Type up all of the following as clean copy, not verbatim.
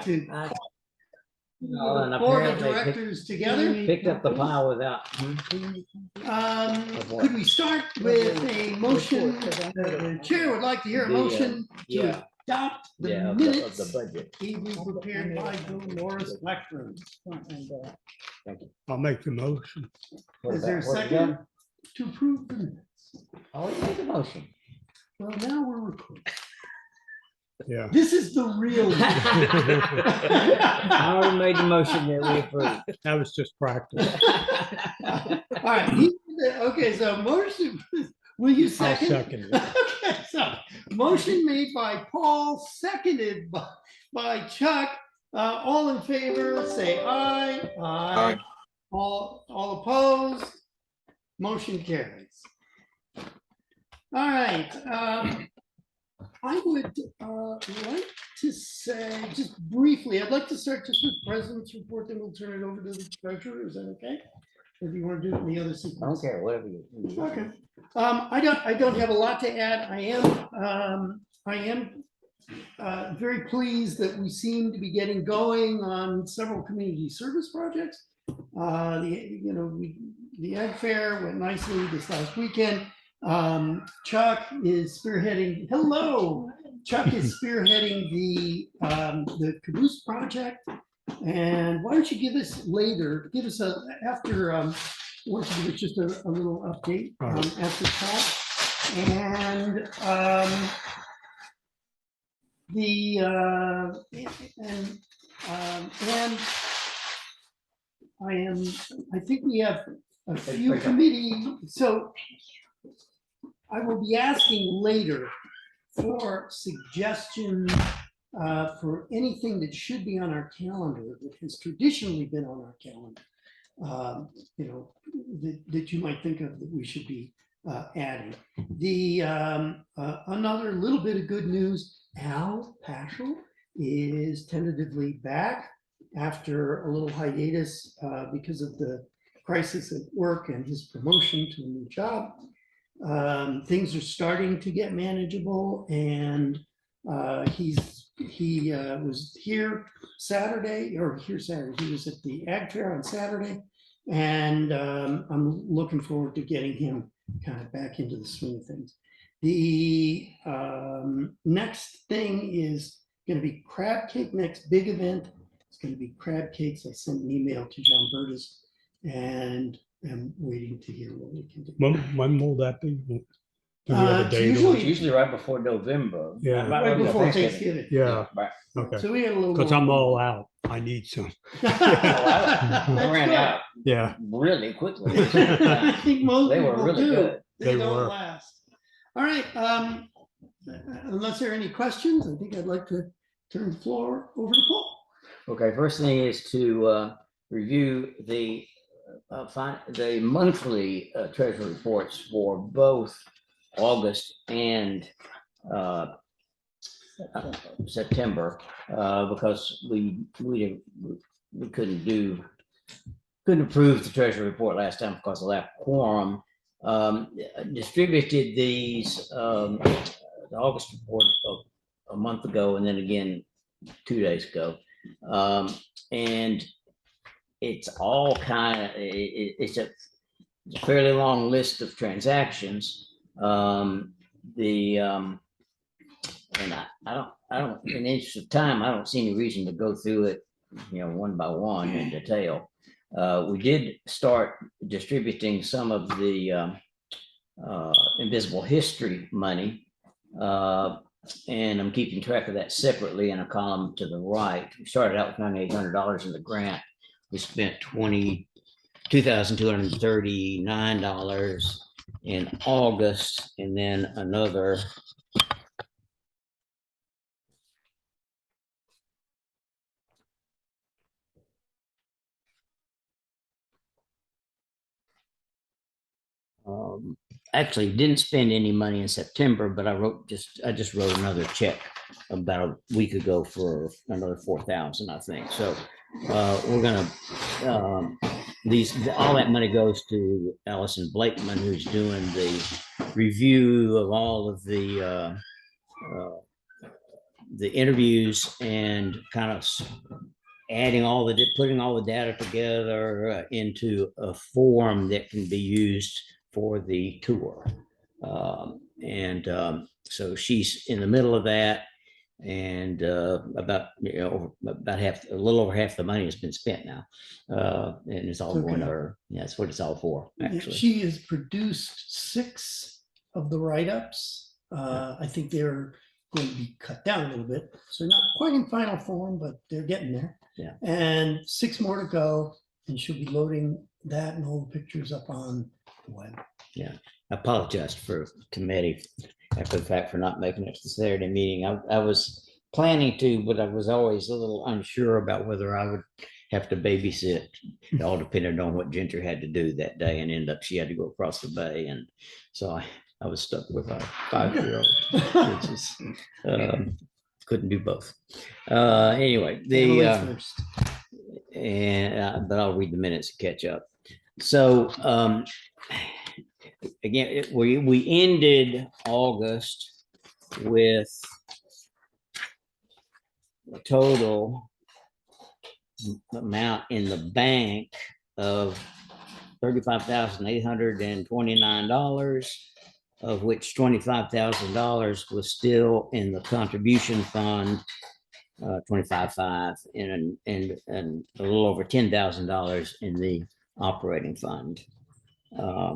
to And board of apparently directors together. picked up the pile without. Could we start with a motion? The chair would like to hear a motion to adopt the minutes of the budget. ably prepared by Dolores Blackburn. Thank you. I'll make the motion. Is there a second to approve the minutes? Oh, you made the motion. Well, now we're recording. Yeah. This is the real. I already made the motion that we approve. That was just practice. All right. Okay, so motion, will you I'll second? second it. Okay, so motion made by Paul, seconded by Chuck. All in favor, say aye. Aye. All opposed? Motion carries. All right. I would like to say, just briefly, I'd like to start just with President's report, then we'll turn it over to the treasurer. Is that okay? Or do you want to do it in the other sequence? I don't care, whatever you. Okay. I don't have a lot to add. I am very pleased that we seem to be getting going on several community service projects. The Ag Fair went nicely this last weekend. Chuck is spearheading. Hello, Chuck is spearheading the Caboose project. And why don't you give us later? Give us after. Why don't you give us just a little update after Chuck and I think we have a few committee. So I will be asking later for suggestions for anything that should be on our calendar that has traditionally been on our calendar. That you might think of that we should be adding. Another little bit of good news, Al Paschal is tentatively back after a little hiatus because of the crisis at work and his promotion to a new job. Things are starting to get manageable, and he was here Saturday. He was at the Ag Fair on Saturday, and I'm looking forward to getting him kind of back into the swing of things. The next thing is going to be crab cake. Next big event is going to be crab cakes. I sent an email to John Burtis, and I'm waiting to hear what we can do. When will that be? Do we have a date? Usually- It's usually right before November. Yeah. Right before Thanksgiving. Yeah, Right. okay. So we had a little. Because I'm all out. I need some. I ran out Yeah. really quickly. I think most They were people really do. good. They They don't were. last. All right. Unless there are any questions, I think I'd like to turn the floor over to Paul. Okay, first thing is to review the monthly treasury reports for both August and September, because we couldn't approve the treasury report last time because of lack of quorum. Distributed these the August report a month ago, and then again 2 days ago, and it's all kind of it's a fairly long list of transactions. And I don't, in the interest of time, I don't see any reason to go through it, one by one in detail. We did start distributing some of the invisible history money, and I'm keeping track of that separately in a column to the right. We started out with $9,800 in the grant. We spent $2,239 in August, and then another actually didn't spend any money in September, but I just wrote another check about a week ago for another 4,000, I think. So we're gonna all that money goes to Allison Blakeman, who's doing the review of all of the the interviews and kind of adding putting all the data together into a form that can be used for the tour. So she's in the middle of that, and about a little over half the money has been spent now, and it's all going to her. Yeah, that's what it's all for, actually. She has produced 6 of the write-ups. I think they're going to be cut down a little bit, so not quite in final form, but they're getting there. Yeah. And 6 more to go, and she'll be loading that and all the pictures up on the web. Yeah, I apologize for committee after the fact for not making it to the Saturday meeting. I was planning to, but I was always a little unsure about whether I would have to babysit. It all depended on what Ginger had to do that day, and ended up she had to go across the bay, and so I was stuck with a 5-year-old, which is couldn't do both. Anyway, First. but I'll read the minutes to catch up. So again, we ended August with a total amount in the bank of $35,829, of which $25,000 was still in the contribution fund, 25.5, and a little over $10,000 in the operating fund. A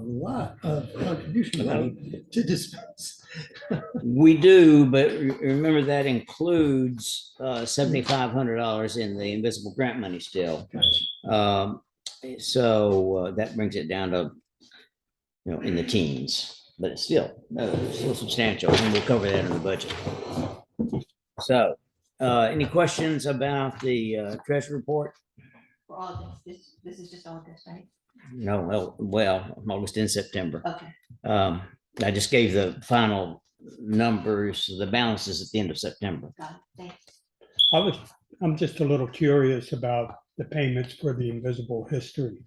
lot of contribution money to dispense. We do, but remember that includes $7,500 in the invisible grant money still. So that brings it down to, in the teens, but it's still substantial, and we'll cover that in the budget. So, any questions about the treasury report? For August, this is just August, right? No, well, August and September. Okay. I just gave the final numbers, the balances at the end of September. Got it. Thanks. I'm just a little curious about the payments for the invisible history.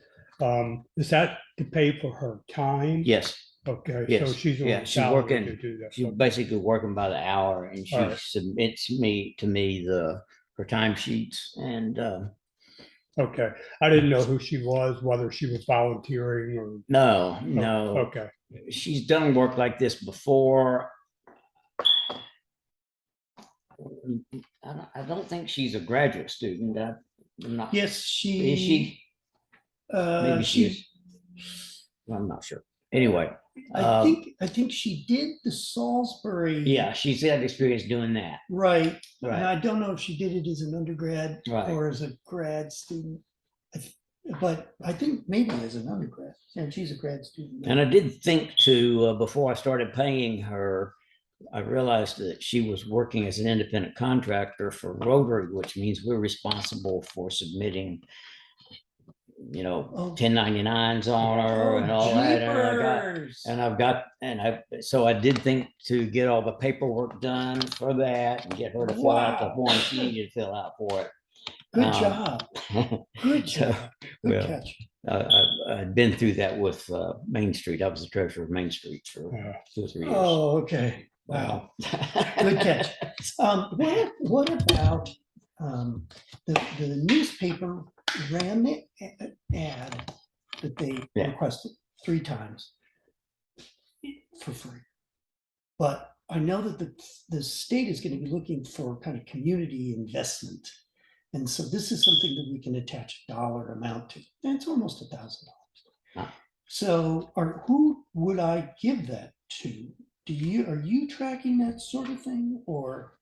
Is that to pay for her time? Yes. Okay, Yes. so she's on Yeah, she's salary working- to do that. She's basically working by the hour, and she All right. submits to me her time sheets, and Okay, I didn't know who she was, whether she was volunteering or. no, Okay, she's done work like this before. I don't think she's a graduate student. I'm not. Yes, Is she. she? Maybe she is. I'm not sure. Anyway, I think she did the Salisbury. yeah, she's had experience doing that. Right. And Right. I don't know if she did it as an undergrad Right. or as a grad student. But I think maybe as an undergrad, and she's a grad student. And I did think to, before I started paying her, I realized that she was working as an independent contractor for Rotary, which means we're responsible for submitting, Oh. 1099s on her and all that. Jeepers. So I did think to get all the paperwork done for that and get her to fill out the Wow. form she needed to fill out for it. Good job. Good So, job. Good well, catch. I'd been through that with Main Street. I was the treasurer of Main Street for Yeah. 2 or 3 years. Oh, okay. Wow. Good catch. What about the newspaper ran the ad that they Yeah. requested 3 times for free. But I know that the state is going to be looking for kind of community investment. And so this is something that we can attach a dollar amount to. And it's almost $1,000. Ah. So who would I give that to? Are you tracking that sort of thing, or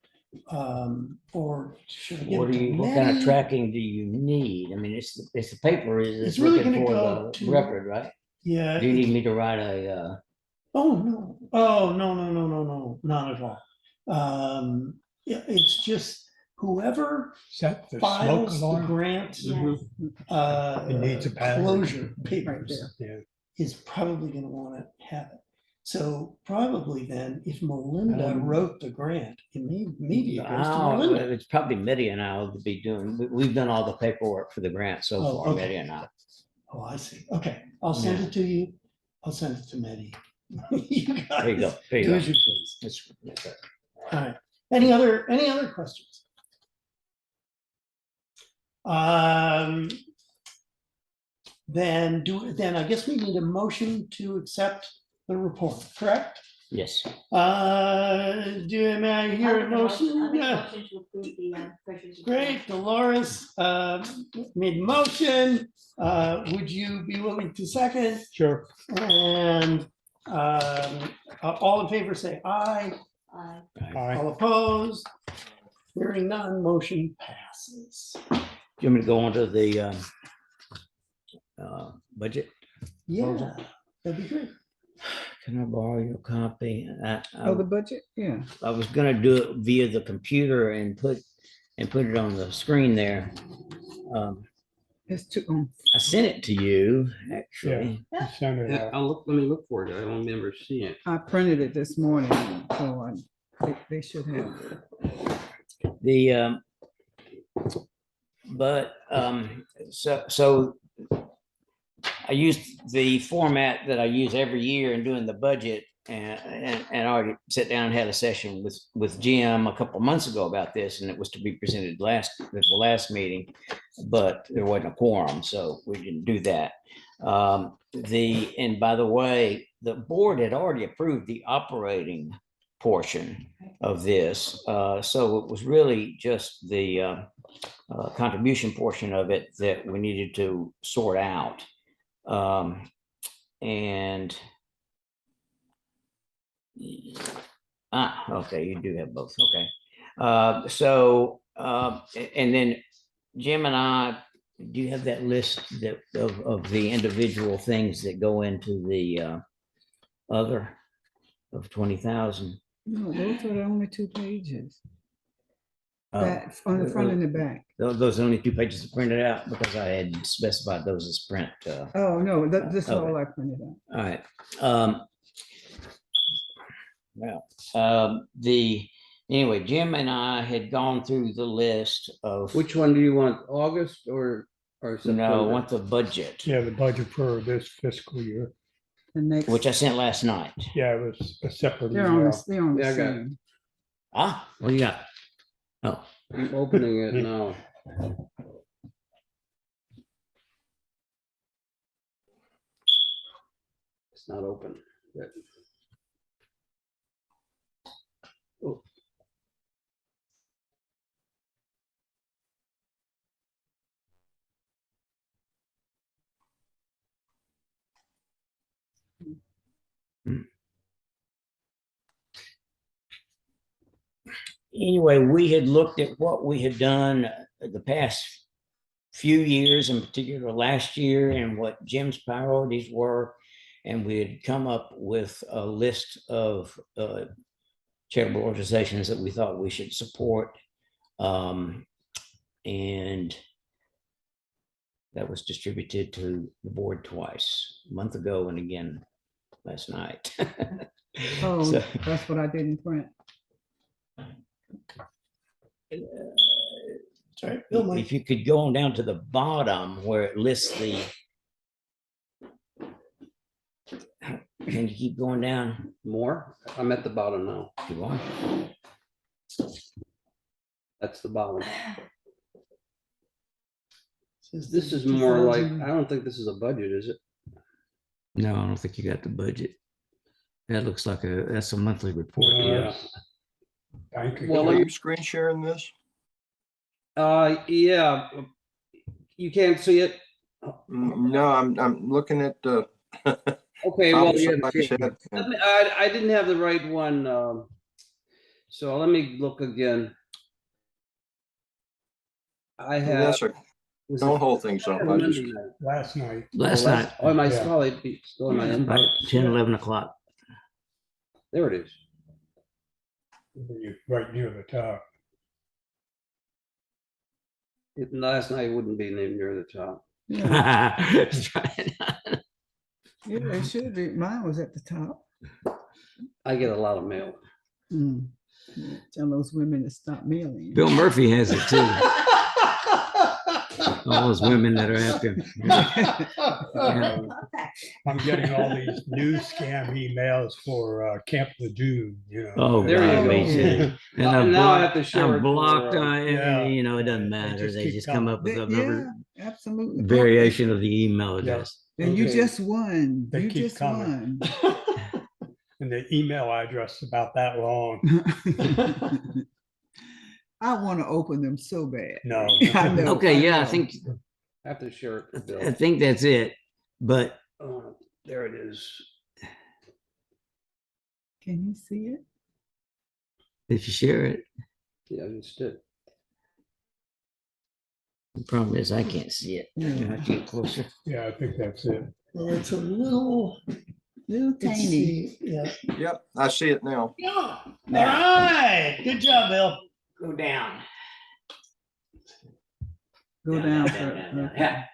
should I give it to What kind of Maddie? tracking do you need? I mean, it's the paper is It's really looking gonna for go the to- record, right? Yeah. Do you need me to write a, Oh, no. Oh, no, not at all. Yeah, it's just whoever is that the smoke files the alarm? grant, It needs a battery. closure papers Yeah, is probably gonna wanna have it. So probably then, if Melinda Um, wrote the grant, maybe it goes to Melinda. it's probably Mitty and I will be doing, we've done all the paperwork for the grant so Oh, far, okay. Mitty and I. Oh, I see. Okay, I'll send Yeah. it to you. I'll send it to Maddie. You There you go. guys, There you do go. as you please. That's- All right. Any other questions? Then I guess we need a motion to accept the report, correct? Yes. May I hear a motion? I'll make a Yeah. motion to approve the treasurer's report. Great, Dolores made a motion. Would you be willing to second? Sure. And all in favor, say aye. Aye. All opposed? Hearing none, motion passes. Do you want me to go on to the budget? Yeah, that'd be great. Can I borrow your copy? Oh, the budget, yeah. I was gonna do it via the computer and put it on the screen there. It's too, I sent it to you, actually. You send it out. Let me look for it. I don't remember seeing it. I printed it this morning, so they should have it. So I used the format that I use every year in doing the budget, and I already sat down and had a session with Jim a couple of months ago about this, and it was to be presented at the last meeting, but there wasn't a quorum, so we didn't do that. And by the way, the board had already approved the operating portion of this, so it was really just the contribution portion of it that we needed to sort out. And okay, you do have both. Okay. And then Jim and I, do you have that list of the individual things that go into the other of 20,000? No, those are the only 2 pages. Back, on the front and the back. Those are only 2 pages printed out because I had specified those as print. Oh, no, this is Okay. all I printed out. All right. Anyway, Jim and I had gone through the list of. Which one do you want? August or September? No, I want the budget, Yeah, the budget for this fiscal year. The next, which I sent last night. Yeah, it was a separate they're on email. they're on the Yeah, I got it. same. What do you got? Oh, I'm opening it now. It's not open yet. Oh. anyway, we had looked at what we had done the past few years, in particular last year, and what Jim's priorities were. And we had come up with a list of charitable organizations that we thought we should support. And that was distributed to the board twice, a month ago and again last night. Oh, So- that's what I didn't print. Sorry, Bill, Mike. If you could go on down to the bottom where it lists the. Can you keep going down? More? I'm at the bottom now. You are? That's the bottom. Says This is more like, 2000. I don't think this is a budget, is it? No, I don't think you got the budget. That looks like that's a monthly report. Yeah. Thank you. Well, Are you screen sharing this? Yeah. You can't see it? No, I'm looking at the. Okay, well, yeah. Somebody said- I didn't have the right one. So let me look again. I have. Yes, sir. was Don't it- hold things up. I Monday just, night. Last night. Last Oh, night, Oh, my Yeah. solid, still in my about inbox. 10, 11 o'clock. There it is. Right near the top. Last night wouldn't be near the top. Yeah, That's right. yeah, it should be. Mine was at the top. I get a lot of mail. Mm. Yeah, tell those women to stop mailing. Bill Murphy has it too. all those women that are after him. Uh, Okay. I'm getting all these new scam emails for Camp Lejeune, you know. Oh, There you God, go. me too. And I've And now I blocked, have to share I've it for, blocked, Yeah. you know, it doesn't They matter. just They keep just come coming. up with Yeah, another absolutely. variation of the email Yeah. address. And you Okay. just won. They You keep just coming. won. And the email address is about that long. I want to open them so bad. No. I know. Okay, yeah, I know. think, I have to share it. for I Bill. think that's it. But There it is. Can you see it? if you share it, Yeah, I just did. the problem is I can't see it. You have to get closer. Yeah, I think that's it. Well, it's a little, Little let's tiny. see, yeah. Yep, I see it now. Yeah. All right, good job, Bill. Go down. Go down. for- okay. Yeah,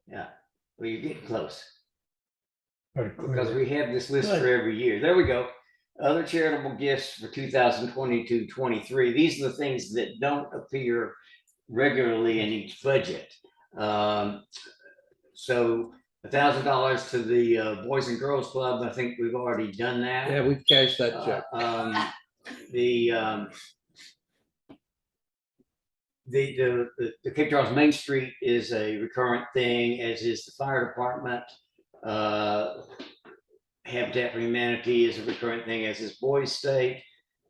yeah. Well, you're getting close. But clear. Because we have this list Good. for every year. There we go. Other charitable gifts for 2022-23. These are the things that don't appear regularly in each budget. So $1,000 to the Boys and Girls Club. I think we've already done that. Yeah, we've cashed that check. The Cape Charles Main Street is a recurrent thing, as is the fire department. Habitat for Humanity is a recurrent thing, as is Boys State,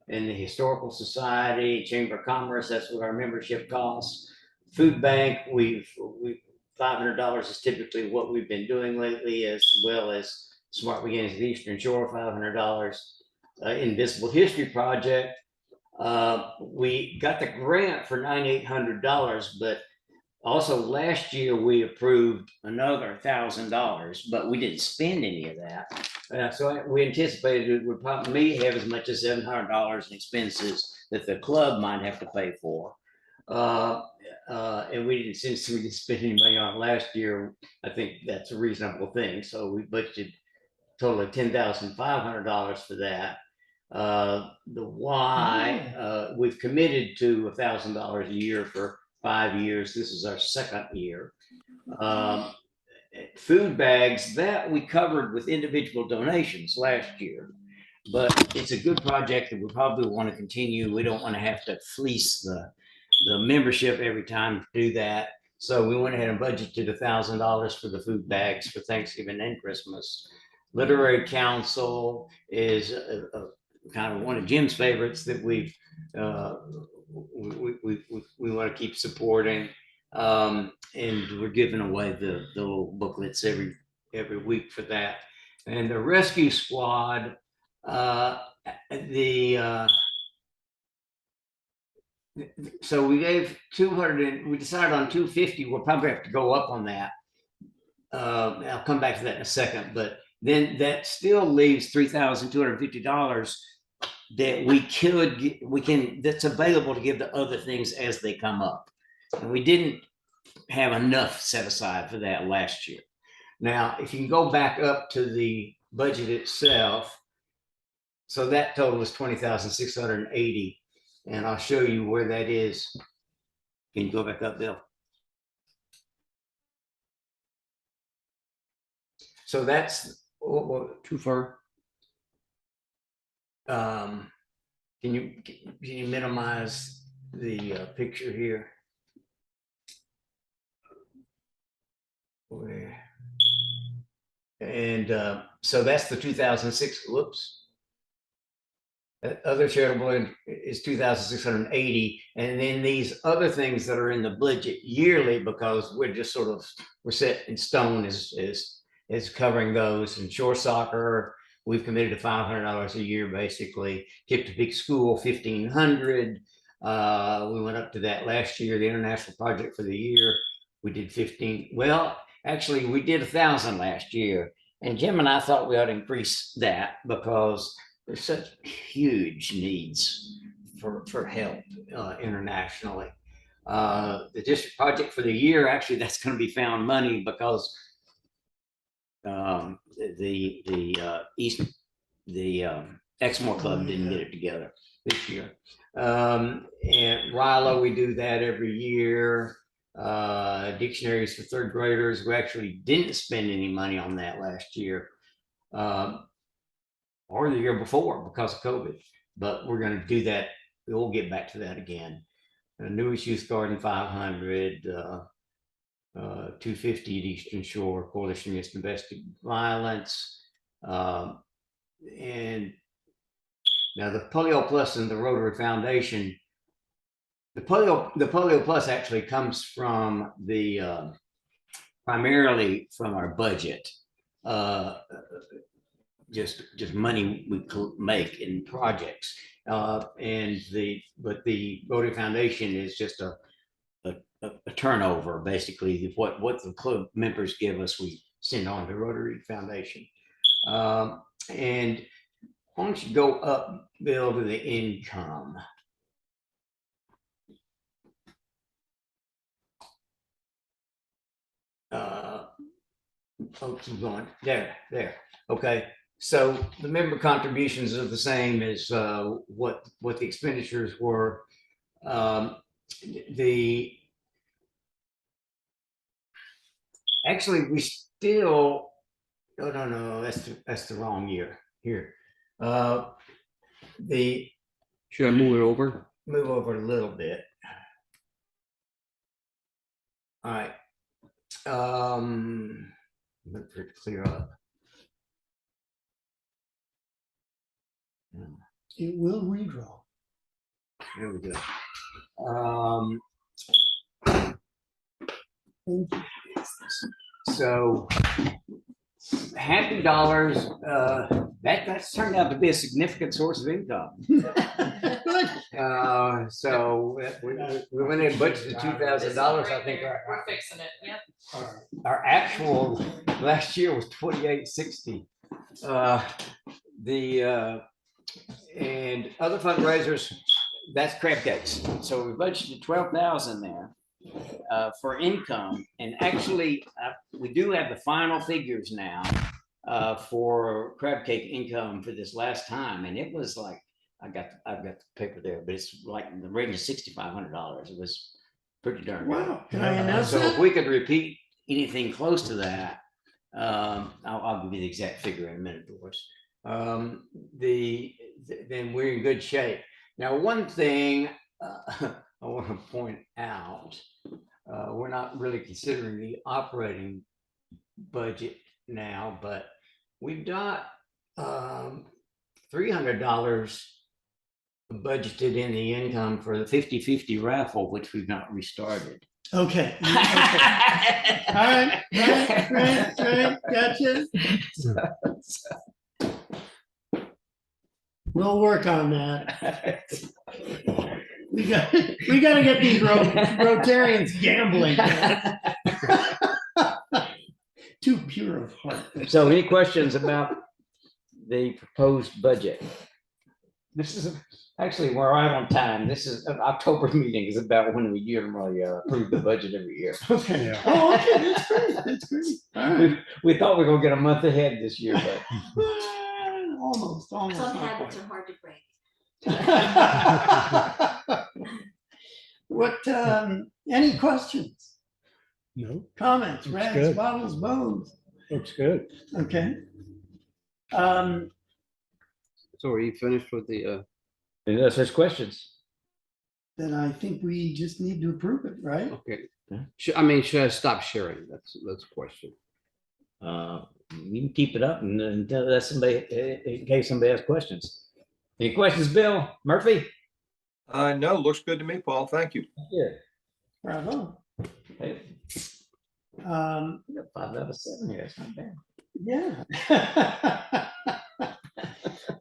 and the Historical Society, Chamber of Commerce. That's what our membership costs. Food Bank, we've $500 is typically what we've been doing lately, as well as Smart Beginnings of the Eastern Shore, $500. Invisible History Project, we got the grant for $9,800, but also last year we approved another $1,000, but we didn't spend any of that. So we anticipated it would probably have as much as $700 in expenses that the club might have to pay for. And we didn't, since we didn't spend any money on it last year, I think that's a reasonable thing. So we budgeted a total of $10,500 for that. The why, we've committed to $1,000 a year for 5 years. This is our second year. Food bags, that we covered with individual donations last year, but it's a good project that we probably want to continue. We don't want to have to fleece the membership every time to do that. So we went ahead and budgeted $1,000 for the food bags for Thanksgiving and Christmas. Literary Council is kind of one of Jim's favorites that we want to keep supporting, and we're giving away the little booklets every week for that. And the Rescue Squad, so we gave 200 and we decided on 250. We'll probably have to go up on that. I'll come back to that in a second, but then that still leaves $3,250 that that's available to give to other things as they come up. And we didn't have enough set aside for that last year. Now, if you can go back up to the budget itself, so that total is $20,680, and I'll show you where that is. Can you go back up, Bill? So that's Too far. can you minimize the picture here? And so that's the 2006. Whoops. Other charitable is 2,680, and then these other things that are in the budget yearly, because we're just we're set in stone is covering those. And shore soccer, we've committed to $500 a year, basically. Hip to Peak School, $1,500. We went up to that last year. The International Project for the year, we did 15. Well, actually, we did 1,000 last year, and Jim and I thought we ought to increase that because there's such huge needs for help internationally. The district project for the year, actually, that's going to be found money because Exmoor Club didn't get it together this year. And RILA, we do that every year. dictionaries for third graders. We actually didn't spend any money on that last year. Or the year before because of COVID, but we're going to do that. We'll get back to that again. Newest Youth Garden 500, 250 at Eastern Shore, Coalition Against Domestic Violence. And now the Polio Plus and the Rotary Foundation, the Polio Plus actually comes from the, primarily from our budget. Just money we make in projects, but the Rotary Foundation is just a turnover, basically. What the club members give us, we send on to Rotary Foundation. And why don't you go up, Bill, to the income? Keep going. There. Okay. So the member contributions are the same as what the expenditures were. Actually we still, oh no, that's the wrong year here. Should I move it over? Move over a little bit. All right. Let it clear up. It will redraw. There we go. So Happy Dollars, that's turned out to be a significant source of income. Good. So we went in and budgeted $2,000. I think We're fixing it, yep. our actual last year was 2860. And other fundraisers, that's crab cakes. So we budgeted 12,000 there for income. And actually, we do have the final figures now for crab cake income for this last time, and it was like I've got the paper there, but it's like in the range of $6,500. It was pretty darn good. Wow. Can I announce So if that? we could repeat anything close to that, I'll give you the exact figure in a minute, Doris. Then we're in good shape. Now, one thing I want to point out, we're not really considering the operating budget now, but we've got $300 budgeted in the income for the 50-50 raffle, which we've not restarted. Okay. All right. Gotcha. We'll work on that. We got to get these Rotarians gambling. Too pure of heart. So any questions about the proposed budget? This is actually, we're right on time. This is October meeting is about when we generally approve the budget every year. Okay. Yeah. Oh, okay. That's great. That's great. All right. We thought we were gonna get a month ahead this year, but Almost. Some not habits quite. are hard to break. What, any questions, No, comments, Looks rags, good. bottles, bones? looks good. Okay. So are you finished with the, unless there's questions. Then I think we just need to approve it, right? okay. Yeah. Should I stop sharing? That's a question. You can keep it up and let somebody, in case somebody has questions. Any questions, Bill Murphy? No, looks good to me, Paul. Thank you. Yeah. Bravo. Hey, Um, we got 5 out of 7 here. It's not bad. yeah.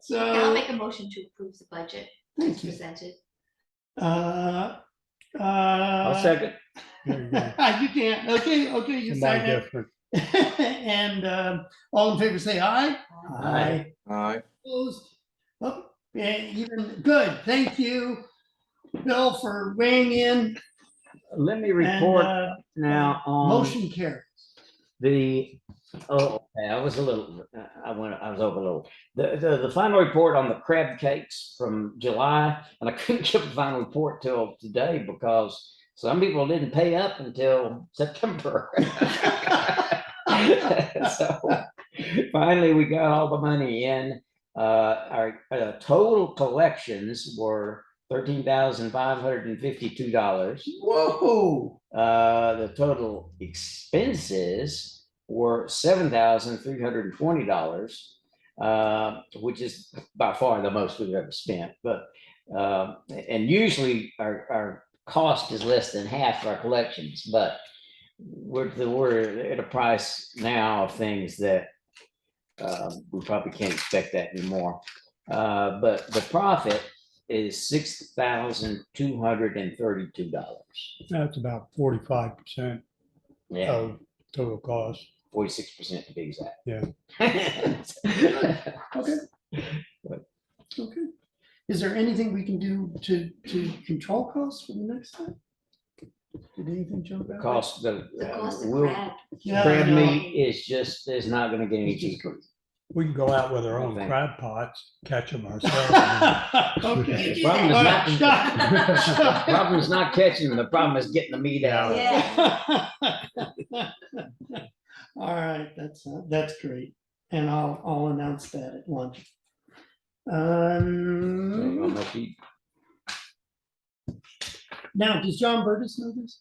Okay, I'll So, make a motion to approve the budget as thank you. presented. I'll second. There you go. You can't, okay, you Somebody second. different. And all in favor, say aye. Aye. Aye. Opposed? Oh, yeah, even, good, thank you, Bill, for weighing in. Let me And, report now on motion carries. okay, I was over a little. The final report on the crab cakes from July, and I couldn't give a final report till today because Some people didn't pay up until September. So finally, we got all the money in. Our total collections were $13,552. Whoa. The total expenses were $7,320, which is by far the most we've ever spent. But and usually our cost is less than half our collections, but we're at a price now of things that we probably can't expect that anymore. But the profit is $6,232. That's about 45% Yeah, of total cost. 46% to be exact. Yeah. Okay. Okay. Is there anything we can do to control costs for the next time? Did anything jump out? Cost The cost of we'll- crab. Yeah, I crab know. meat is not going to get any It's just cheaper. We can go out with our own Okay. crab pots, catch them ourselves. Okay. The problem is All not, right. the problem is not catching them. The problem is getting the meat out. of it. Yeah. All right, that's great. And I'll announce that at lunch. So how Um, much you- now, does John Burgess know this?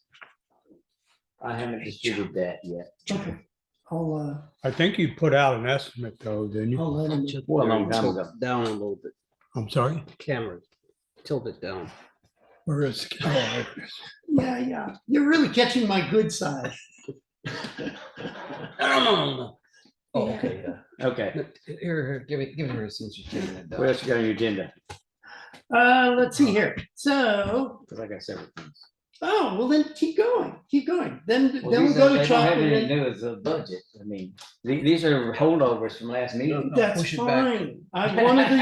I haven't distributed that yet. Okay. I'll I think you put out an estimate though, didn't you? let him. Just Well, a long time tilt ago. it down a little bit. I'm sorry. Camera, tilt it down. Where is? Oh, Yeah. You're really catching my good side. Oh, Okay. Okay. Here, give it her since you're taking it What down. else you got on your agenda? Let's see here. So, Because I got several things. well, then keep going. Then Well, then we these go are- to they don't Chuck. have and anything to then- do with the budget. I mean, these are holdovers from last meeting. That's push it back. fine. One of the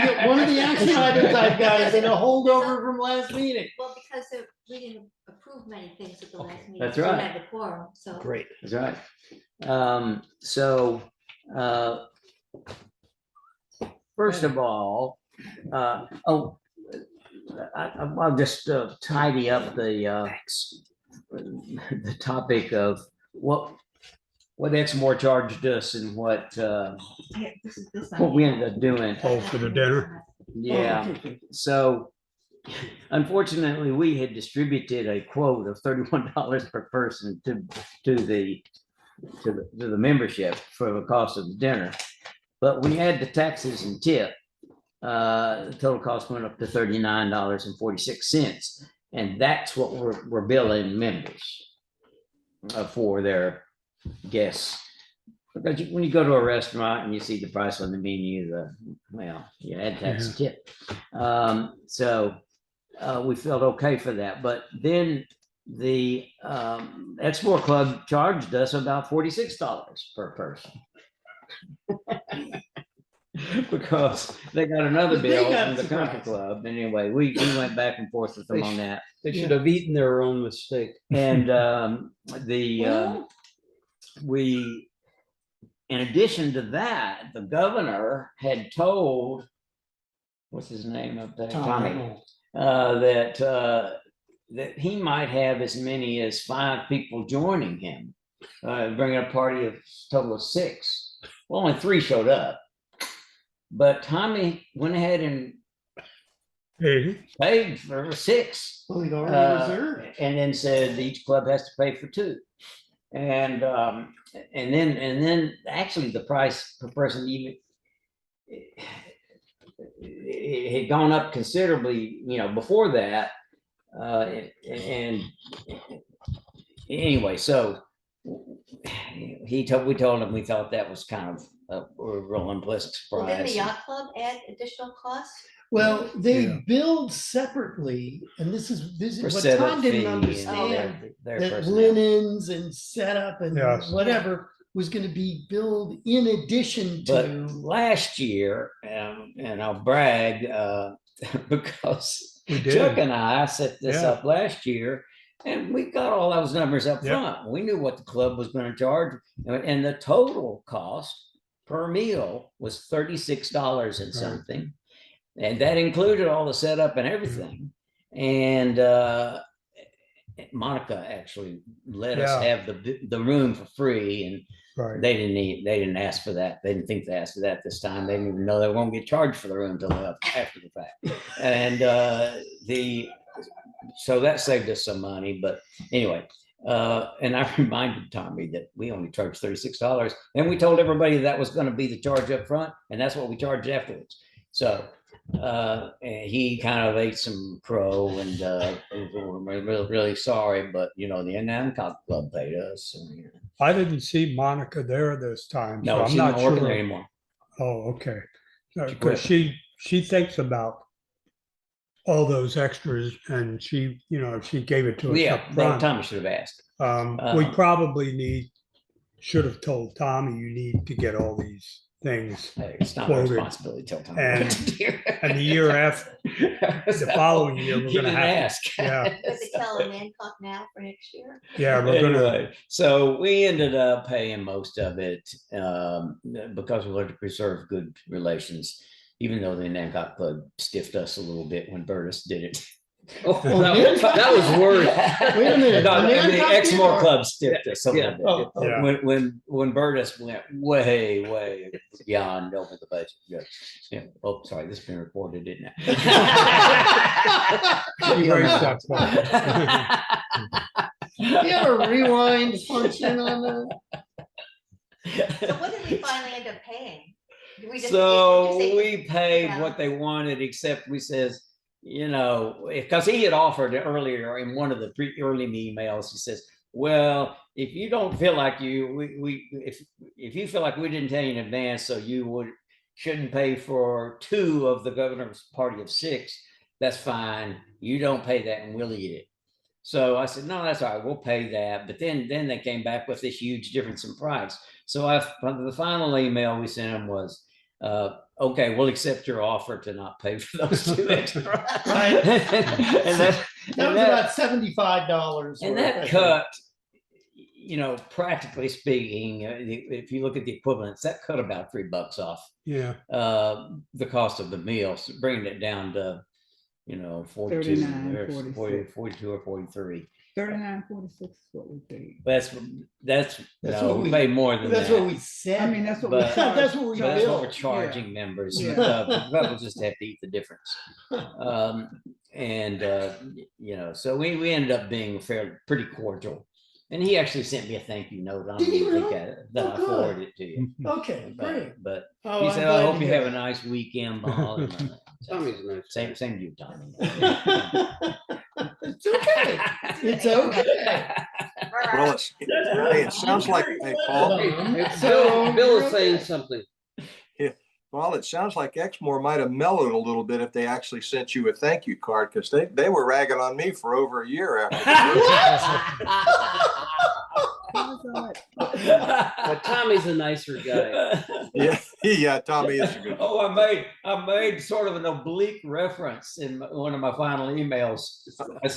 action items I've got is in a holdover from last meeting. Well, because we didn't approve many things at the last meeting. That's we didn't right. have the quorum, so. Great. That's right. So, first of all, I'll just tidy up the topic of what Exmoor charged us and what we ended up doing. Oh, for the dinner? Yeah. Okay. So unfortunately, we had distributed a quote of $31 per person to the membership for the cost of the dinner. But we had the taxes and tip. The total cost went up to $39.46. And that's what we're billing members for their guests. Because when you go to a restaurant and you see the price on the menu, you add tax and tip. So we felt okay for that. But then the Exmoor Club charged us about $46 per person. Because they got another They bill got from the country surprised. club. Anyway, we went back and forth with them on that. They should have eaten their own mistake. And Well, we, in addition to that, the governor had told, what's his name up there? Tommy, that he might have as many as 5 people joining him, bringing a party of a total of 6. Well, only 3 showed up. But Tommy went ahead and Hey, paid for 6. well, we'd already reserved. And then said each club has to pay for 2. And then actually the price per person even it had gone up considerably, before that. And anyway, so we told him we thought that was kind of a real unpleasant Well, didn't the surprise. yacht club add additional costs? Well, they Yeah. billed separately, and this is For what setup Tom fee didn't and understand. their That personnel. linens and setup and Yes. whatever was gonna be billed in addition But to. last year, and I'll brag, because We did. Chuck and I set this Yeah. up last year, and we got all those numbers up Yep. front. We knew what the club was going to charge, and the total cost per meal was $36 and Right. something, and that included all the setup and everything. And Monica actually let us Yeah. have the room for free, and Right. they didn't ask for that. They didn't think they asked for that this time. They didn't even know they were going to get charged for the room until after the fact. And so that saved us some money. But anyway, and I reminded Tommy that we only charged $36, and we told everybody that was going to be the charge up front, and that's what we charged afterwards. So and he kind of ate some crow, and we're really sorry, but the Hancock Club paid us. And, I didn't see Monica there this time, so no, I'm she's not not working there sure. anymore. Oh, okay. quit. Because she thinks about all those extras, and she gave it to us Yeah, up front. Tommy should have asked. We probably should have told Tommy, you need to get all these things. Hey, it's not my quoted. responsibility to tell Tommy. And- what to do. And the year after, the following year, we're You gonna didn't have to- ask. yeah, Does it tell them Hancock now for next year? yeah, we're gonna, Anyway, so we ended up paying most of it because we wanted to preserve good relations, even though the Hancock Club stiffed us a little bit when Burtis did it. Oh, that was worse. Wait a minute, No, the the Hancock did, Exmoor or- Club stiffed us a little bit. Oh, oh. Yeah. When Burtis went way beyond over the budget. Yeah. Oh, sorry, this has been recorded, didn't it? you raised that point. You have a rewind function on that? So what did we finally end up paying? Did we just- So did you say- we paid Yeah. what they wanted, except we says, because he had offered earlier in one of the early emails, he says, well, if you don't feel like if you feel like we didn't tell you in advance, so you shouldn't pay for 2 of the governor's party of 6, that's fine. You don't pay that and we'll eat it. So I said, no, that's all right, we'll pay that. But then they came back with this huge difference in price. So the final email we sent him was, okay, we'll accept your offer to not pay for those 2 extra. Right. and That was about $75. and worth, I that think. cut, practically speaking, if you look at the equivalents, that cut about $3 off Yeah, the cost of the meal, so bringing it down to 42 39, or 46. 42 or 43. 39.46 is what we paid. That's That's no, what we we- pay more than That's that. what we said. I mean, that's what But- we charged. That's what we So that's what we're billed. charging members. Yeah. The people just have to eat the difference. So we ended up being pretty cordial. And he actually sent me a thank you note. I Did he don't think really? that Oh, I good. forwarded it to you. Okay, great. But Oh, he I'm said, I glad hope to you hear have a that. nice weekend, Paul. And, Tommy's nice. same to you, Tommy. It's okay. It's okay. Well, it sounds like, hey, Paul, Hey, So- Bill is saying something. well, it sounds like Exmoor might have mellowed a little bit if they actually sent you a thank you card, because they were ragging on me for over a year after. How's that? But Tommy's a nicer guy. Yeah, Tommy is a good. Oh, I made sort of an oblique reference in one of my final emails. I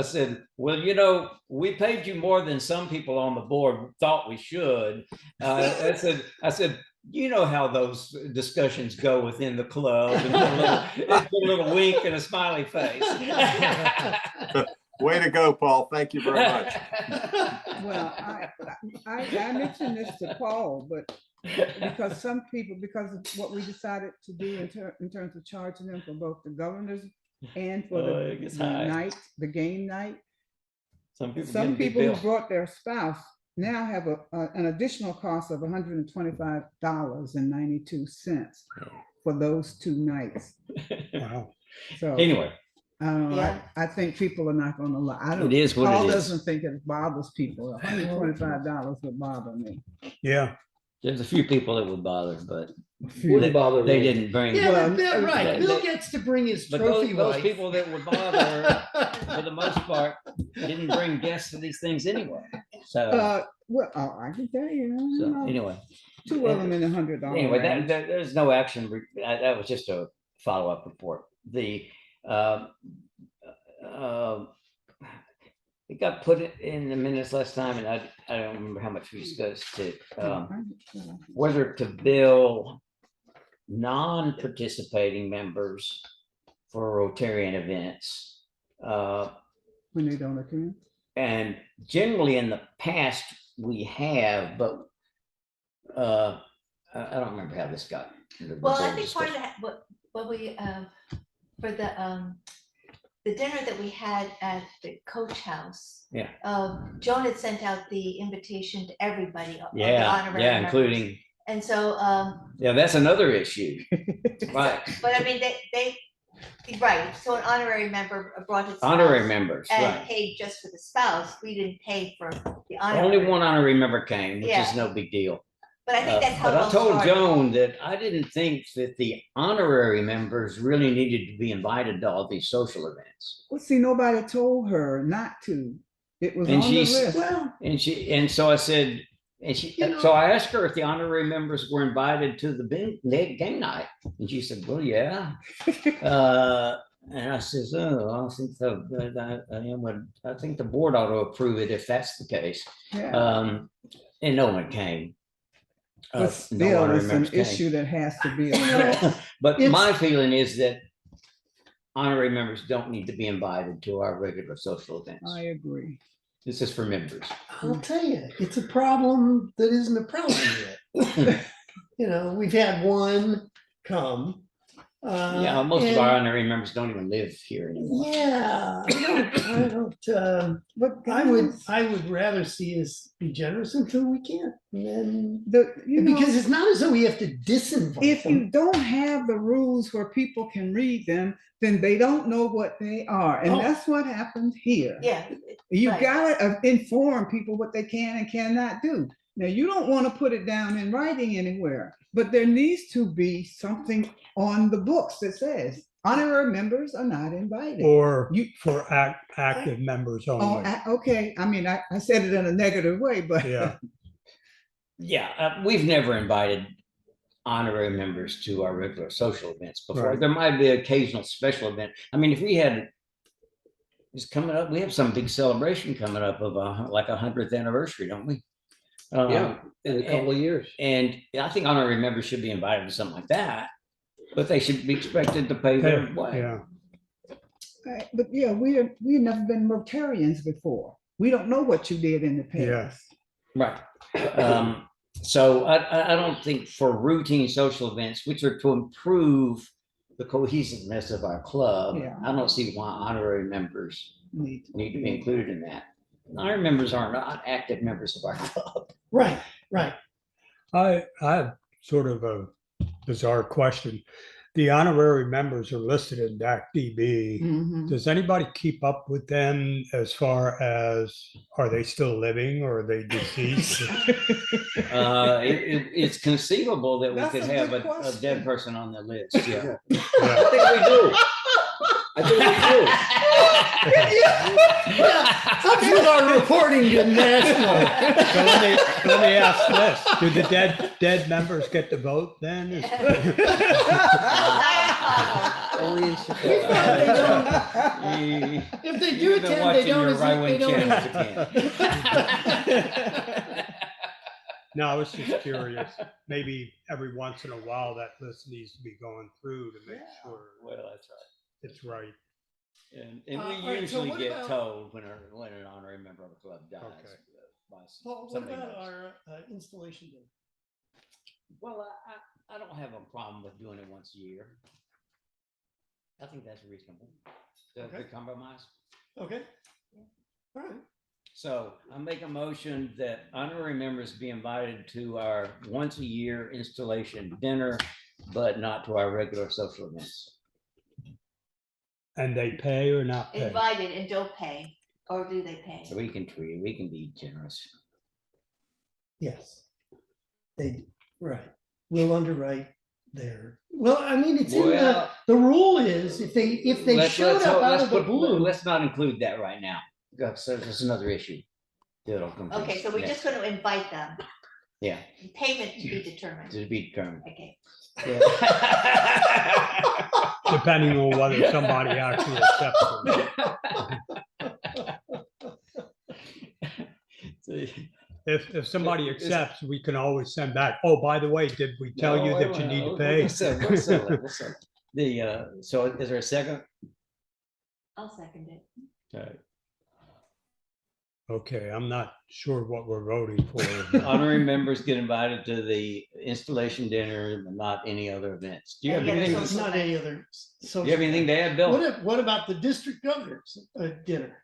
said, well, we paid you more than some people on the board thought we should. I said, you know how those discussions go within the club, and a little wink and a smiley face. Way to go, Paul. Thank you very much. Well, I mentioned this to Paul, but because because of what we decided to do in terms of charging them for both the governors and for It gets high. the game night, Some people, some get a big people who bill. brought their spouse now have an additional cost of $125.92 for those 2 nights. wow. So Anyway, I don't know. Yeah. I think people are not going to lie. I don't. it is what Paul it is. doesn't think it bothers people. $125 would bother me. Yeah, There's a few people that would bother, but Wouldn't bother they me. didn't bring. Yeah, Well, but right. they- Bill they- gets to bring his But trophy those wife. people that would bother, for the most part, didn't bring guests to these things anyway. So I can tell you. anyway, 2 of them in $100. anyway, there's no action. That was just a follow-up report. It got put in the minutes last time, and I don't remember how much we discussed it. Whether to bill non-participating members for Rotarian events. When they don't attend. And generally in the past, we have, but I don't remember how this got. the Well, I board think part of discussion. that, what we, for the dinner that we had at the Coach House. Yeah. Joan had sent out the invitation to everybody. Of the Yeah, honorary yeah, members. including, And so, yeah, that's another issue. Right, but I mean, they, right, so an honorary member brought his. honorary spouse members, And right. paid just for the spouse. We didn't pay for the Only honorary. one honorary member came, which is Yeah. no big deal. But I think that's how. But it I all told started. Joan that I didn't think that the honorary members really needed to be invited to all these social events. Well, see, nobody told her not to. It was And on the she's- list. Well, And so I said, You know- so I asked her if the honorary members were invited to the game night. And she said, well, yeah. And I says, oh, I think the board ought to approve it if that's the case. Yeah. And no one came. But No still, honorary it's an members came. issue that has to be addressed. But It's- my feeling is that honorary members don't need to be invited to our regular social events. I agree. This is for members. I'll tell you, it's a problem that isn't a problem yet. You know, we've had one come. Yeah, most of and- our honorary members don't even live here anymore. Yeah, I don't, But I would rather see us be generous until we can't. And then, because it's not as though we have to disinvite if them. you don't have the rules where people can read them, then they don't know what they are. And Oh. that's what happened here. Yeah, You right. gotta inform people what they can and cannot do. Now, you don't want to put it down in writing anywhere, but there needs to be something on the books that says honorary members are not invited. Or You- for active members Oh, only. okay. I mean, I said it in a negative way, but Yeah, Yeah, we've never invited honorary members to our regular social events before. Right. There might be an occasional special event. I mean, if we had, it's coming up, we have some big celebration coming up of like 100th anniversary, don't we? Yeah, in a couple of years. And I think honorary members should be invited to something like that, but they should be expected to pay their way. yeah. but yeah, we've never been Rotarians before. We don't know what you did in the past. Yeah. Right. So I don't think for routine social events, which are to improve the cohesiveness of our club, Yeah. I don't see why honorary members Need to need to be included in that. Honorary members are not active members of our club. Right, right. I have sort of a bizarre question. The honorary members are listed in DAC-DB. Mhm. Does anybody keep up with them as far as, are they still living or are they deceased? It's conceivable that we That's could a have good a question. dead person on the list, yeah. Yeah. I think we do. I think How's with our reporting to national? So let me ask this, do the dead members get to vote then? we do. Only in We Chicago. thought they don't- You- If they do you've been attend, they watching don't. your as if right-wing they don't. channels again. No, I was just curious. Maybe every once in a while that list needs to be going through to make sure Well, that's right. it's right. And all we right, so usually what get about- told when an honorary member of the club dies. Okay. By Paul, what somebody about else. our installation dinner? Well, I don't have a problem with doing it once a year. I think that's reasonable. That's a Okay. compromise. Okay. All right. So I make a motion that honorary members be invited to our once a year installation dinner, but not to our regular social events. And they pay or not pay? Invited and don't pay, or do they pay? So we can be generous. Yes. They, right. We'll underwrite there. Well, I mean, it's in Well, the rule is if they showed up out of the blue. Let's not include that right now. So there's another issue. That'll come from- Okay, so we're yeah, just gonna invite them, Yeah, payment to be determined. to be determined. Okay, Depending on whether somebody actually accepts or not. If somebody accepts, we can always send back, oh, by the way, did we tell you that you need to pay? We'll settle it. So is there a second? I'll second it. Okay. Okay, I'm not sure what we're voting for. Honorary members get invited to the installation dinner, but not any other events. Do you have Any other anything, social do Not any other. you have anything to add, Bill? What about the district governor's dinner?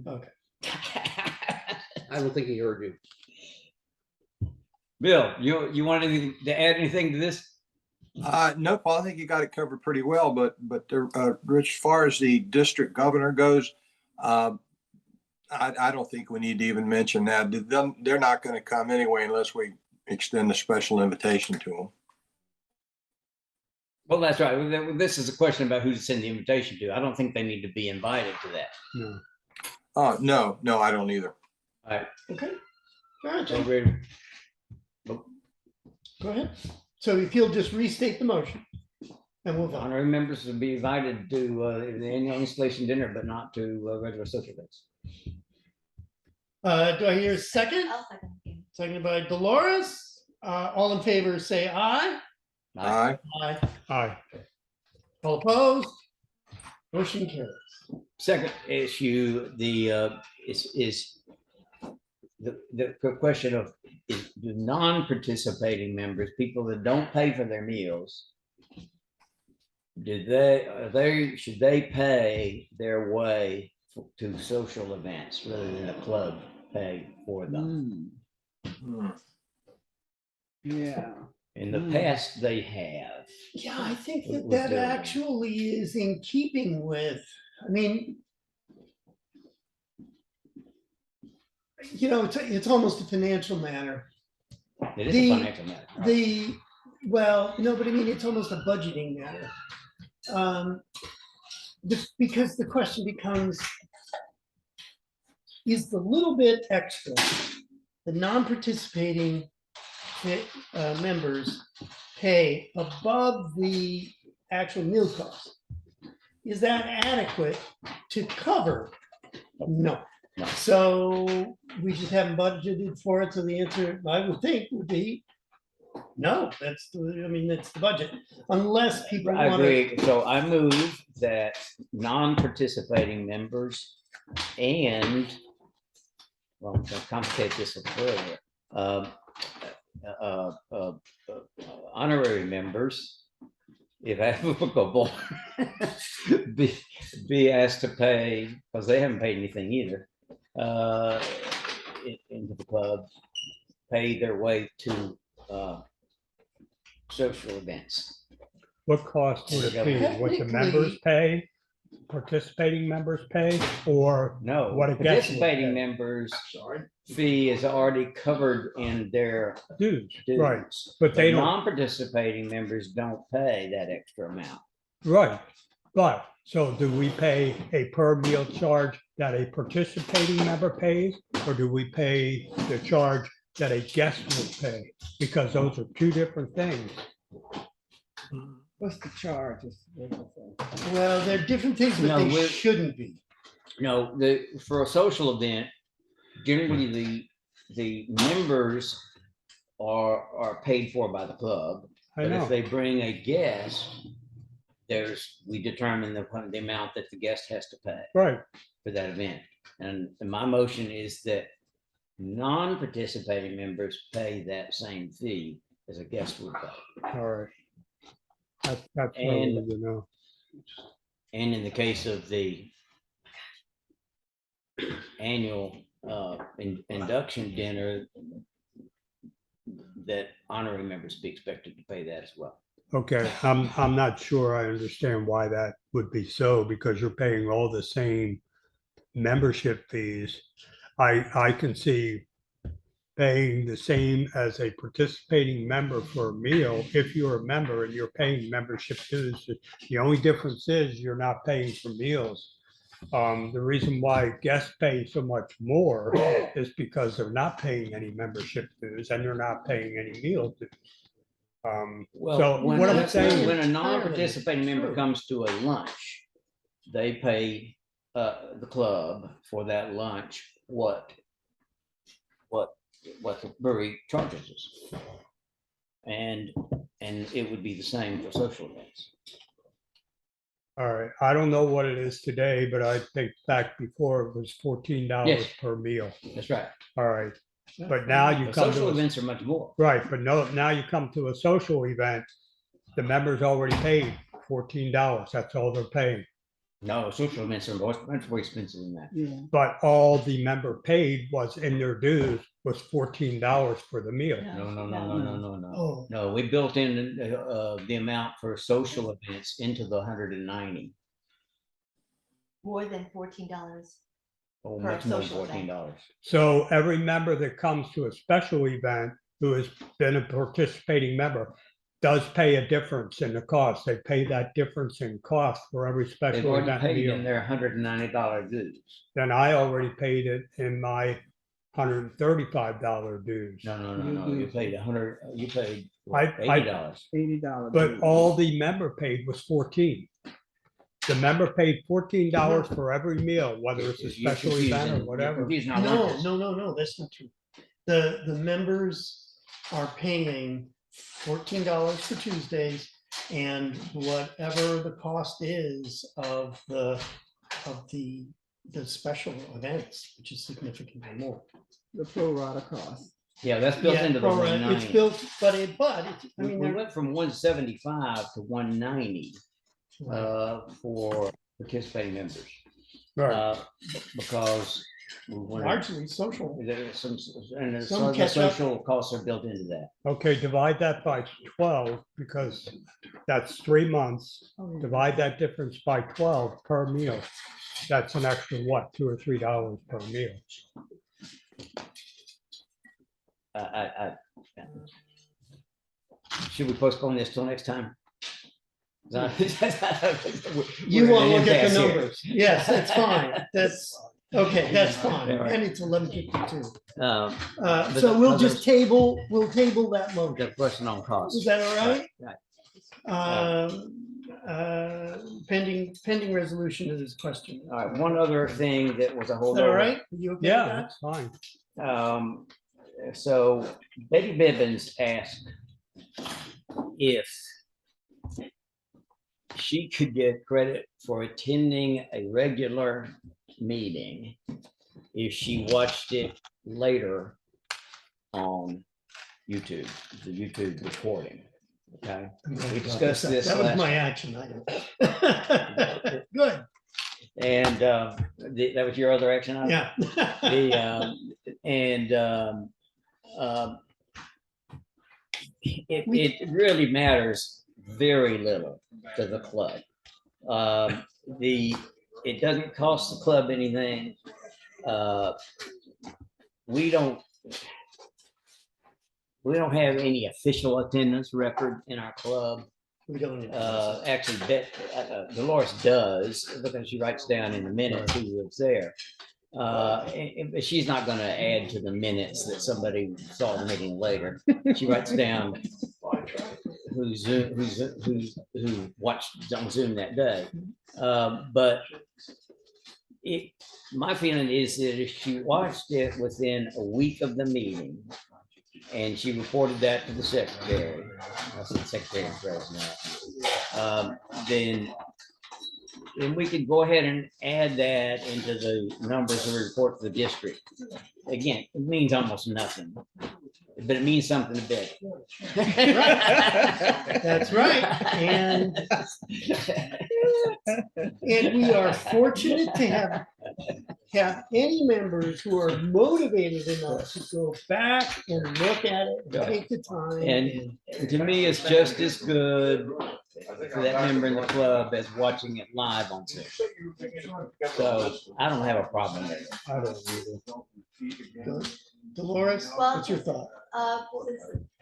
Okay. I don't think he heard you. Bill, you want anything to add anything to this? No, Paul, I think you got it covered pretty well, but Rich, as far as the district governor goes, I don't think we need to even mention that. They're not going to come anyway unless we extend a special invitation to them. Well, that's right. This is a question about who to send the invitation to. I don't think they need to be invited to that. No. No, I don't either. All right. Okay. All right, So Jim, we're- go ahead. So if you'll just restate the motion and we'll vote. Honorary members will be invited to the annual installation dinner, but not to regular social events. Do I hear a second? I'll second again. Seconded by Dolores. All in favor, say aye. Aye. Aye. Aye. All opposed? Motion carries. Second issue, is the question of do non-participating members, people that don't pay for their meals, should they pay their way to social events rather than the club pay for them? Hmm. Yeah. In the past, they have. Yeah, I think What that was that doing. actually is in keeping with, I mean, it's almost a financial matter. It is The- a financial matter. Well, no, but I mean, it's almost a budgeting matter. Because the question becomes, is the little bit extra, the non-participating members pay above the actual meal cost? Is that adequate to cover? No. No. So we just haven't budgeted for it. So the answer, I would think, would be no. That's the budget, unless people I want to. agree. So I move that non-participating members and, well, I'm gonna complicate this a further. Honorary members, if applicable, be asked to pay, because they haven't paid anything either, into the club, pay their way to social events. What cost would it be? What the members Technically- pay, participating members pay, or No, What a guest would participating pay. members' fee is already covered in their dues? dues. Right, but they don't, Non-participating members don't pay that extra amount. right. But, so do we pay a per meal charge that a participating member pays? Or do we pay the charge that a guest would pay? Because those are two different things. What's the charge? Well, they're different things, but No, they we're- shouldn't be. No, for a social event, generally the members are paid for by the club. I But if know, they bring a guest, we determine the amount that the guest has to pay right. for that event. And my motion is that non-participating members pay that same fee as a guest would pay. All right. That's what I And- wanted to know. And in the case of the annual induction dinner, that honorary members be expected to pay that as well. Okay, I'm not sure I understand why that would be so, because you're paying all the same membership fees. I can see paying the same as a participating member for a meal if you're a member and you're paying membership dues. The only difference is you're not paying for meals. The reason why guests pay so much more is because they're not paying any membership dues and they're not paying any meal dues. So when what I'm a- saying, When a entirely non-participating member true. comes to a lunch, they pay the club for that lunch what the brewery charges us. And it would be the same for social events. All right, I don't know what it is today, but I think back before it was $14 Yes. per meal. That's right. All right, but now you The come social to, events are much more. right, but no, now you come to a social event, the members already paid $14. That's all they're paying. No, social events are much more expensive than that. Yeah. But all the member paid was in their dues was $14 for the meal. No. Oh, No, we built in the amount for social events into the 190. More than $14. Oh, Per much more than social event. $14. So every member that comes to a special event who has been a participating member does pay a difference in the cost. They pay that difference in cost for every They've special already event paid in meal. their $190 dues. Then I already paid it in my $135 dues. No. You paid 100. You paid I- $80. $80. But all the member paid was 14. The member paid $14 for every meal, whether it's a You're special event or confusing- you're whatever. confusing our no, members. no, that's not true. The members are paying $14 for Tuesdays and whatever the cost is of the special events, which is significantly more. The pro rata cost. Yeah, that's built Yeah, into the prorate, 190. it's built, but I We mean, we they're- went from 175 to 190 for participating members. Right. Because we wanted, largely social. there's some, and there's Some some of the catch up. social costs are built into that. Okay, divide that by 12 because that's 3 months. Divide that difference by 12 per meal. That's an extra, what, $2 or $3 per meal? Should we postpone this till next time? You We're want to gonna look at impasse the here. numbers. Yes, that's fine. That's, okay, that's fine. All right. And it's 11:52. Um, So we'll others- just table that motion. The question on cost. Is that all right? Right. Pending resolution of this question. All right, one other thing that was a Is whole. that all right? Are you okay with Yeah, that? that's fine. So Betty Bibbins asked if she could get credit for attending a regular meeting if she watched it later on YouTube, the YouTube recording. Okay, we discussed this That was last. my action item. Good, And that was your other action item? yeah. It really matters very little to the club. It doesn't cost the club anything. We don't have any official attendance record in our club. We don't. Actually, Dolores does, because she writes down in the minutes who was there. But she's not going to add to the minutes that somebody saw the meeting later. She writes down who watched on Zoom that day. But my feeling is that if she watched it within a week of the meeting, and she reported that to the secretary, I said secretary and president, then we could go ahead and add that into the numbers of the report to the district. Again, it means almost nothing, but it means something a bit. That's right. And we are fortunate to have any members who are motivated enough to go back and look at it and take the time. And to me, it's just as good for that member in the club as watching it live on Zoom. So I don't have a problem with it. I don't either. Dolores, Well, what's your thought?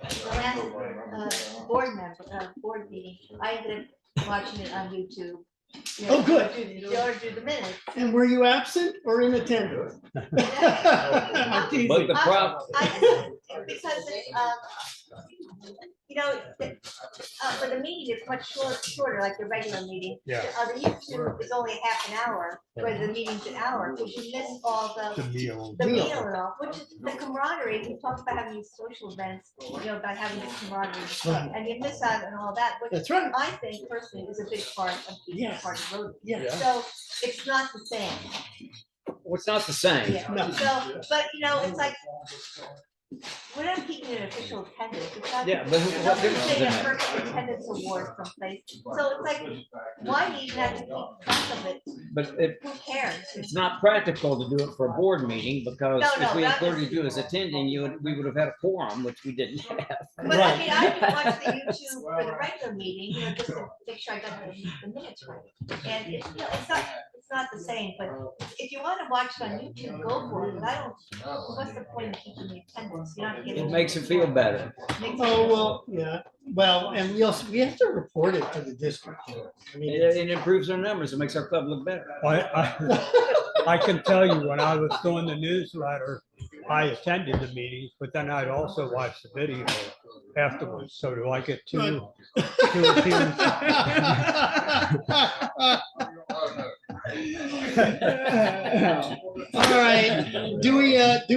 Since the last board meeting, I ended up watching it on YouTube. You know, Oh, good. You already do the minutes. And were you absent or in attendance? I'm teasing. But the problem, Because it's, for the meeting, it's much shorter, like the regular meeting. Yeah. The YouTube is only half an hour, where the meeting's an hour, because you miss all The meal. the meal and all, which is the camaraderie. We talk about having these social events, about having this camaraderie, and you miss out on all that, which That's right. I think personally is a big part of being a Yes. part of Rotary. Yeah. So it's not the same. Well, it's not the same. Yeah. No. So, but it's like, we're not keeping an official attendance. It's not. Yeah, but it's what not difference does getting it a make? perfect attendance award someplace. So it's like, why do you even have to keep track of it? But Who cares? it's not practical to do it for a board meeting because No, if we that was- included you as attending, we would have had a quorum, which we didn't have. But I mean, I can watch the YouTube for the regular meeting, just to make sure I got the minutes right. And it's not the same, but if you want to watch it on YouTube, go for it. But I don't, what's the point of keeping the attendance? You're not getting. It makes it feel better. Oh, well, yeah, well, and we have to report it to the district. I mean, It improves our numbers. It makes our club look better. I can tell you when I was doing the newsletter, I attended the meetings, but then I'd also watch the video afterwards. So do I get two appearances? All right, do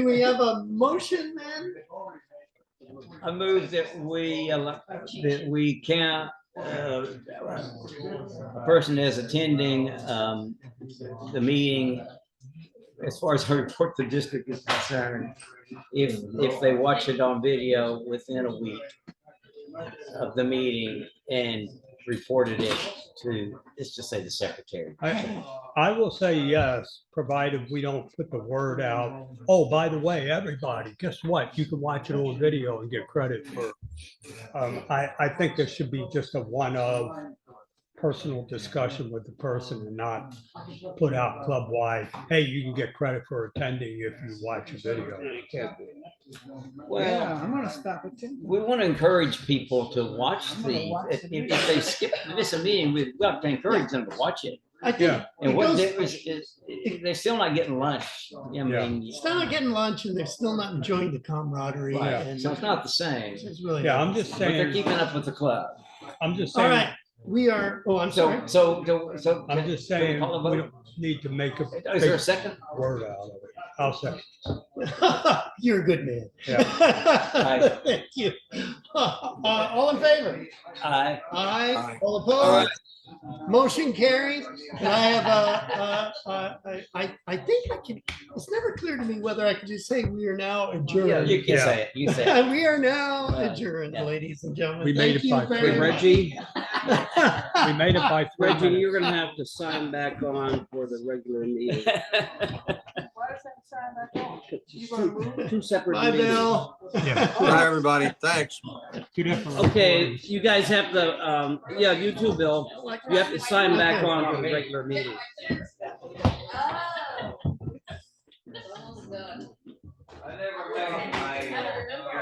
we have a motion then? I move that we count a person as attending the meeting as far as our report to district is concerned, if they watch it on video within a week of the meeting and reported it to, let's just say the secretary. I will say yes, provided we don't put the word out. Oh, by the way, everybody, guess what? You can watch it on video and get credit for. I think there should be just a one-of personal discussion with the person and not put out club-wide, hey, you can get credit for attending if you watch a video. Well, Yeah, I'm gonna stop it too. we want to encourage people to watch if they miss a meeting, we have to encourage them to watch it. I think Yeah. And it what goes- difference is, they're still not getting lunch. I mean, It's not getting lunch and they're still not enjoying the camaraderie. right, And so it's not the same, it's really. Yeah, I'm just but they're saying, keeping up with the club. I'm just All saying, right, we are, oh, I'm sorry. So. I'm just can we saying, call a we vote? don't need to make a Is there a big second? word out of it. I'll say. You're a good man. Aye. Thank you. All in favor? Aye. Aye. Aye. All All right. opposed? Motion carries. And I have I think I can, it's never clear to me whether I can just say we are now Yeah, adjourned. you can Yeah. say it, you can say it. We are now Yeah. adjourned, Yeah. ladies and gentlemen. We made Thank it you by very three. much. Reggie, We made it by 3 Reggie, minutes. you're gonna have to sign back on for the regular meeting. Two separate Bye, meetings. Bill. Yeah. Bye, everybody. Thanks. Two different Okay, recordings. you guys have the, yeah, you too, Bill. You have to sign back on for the regular meeting. Oh.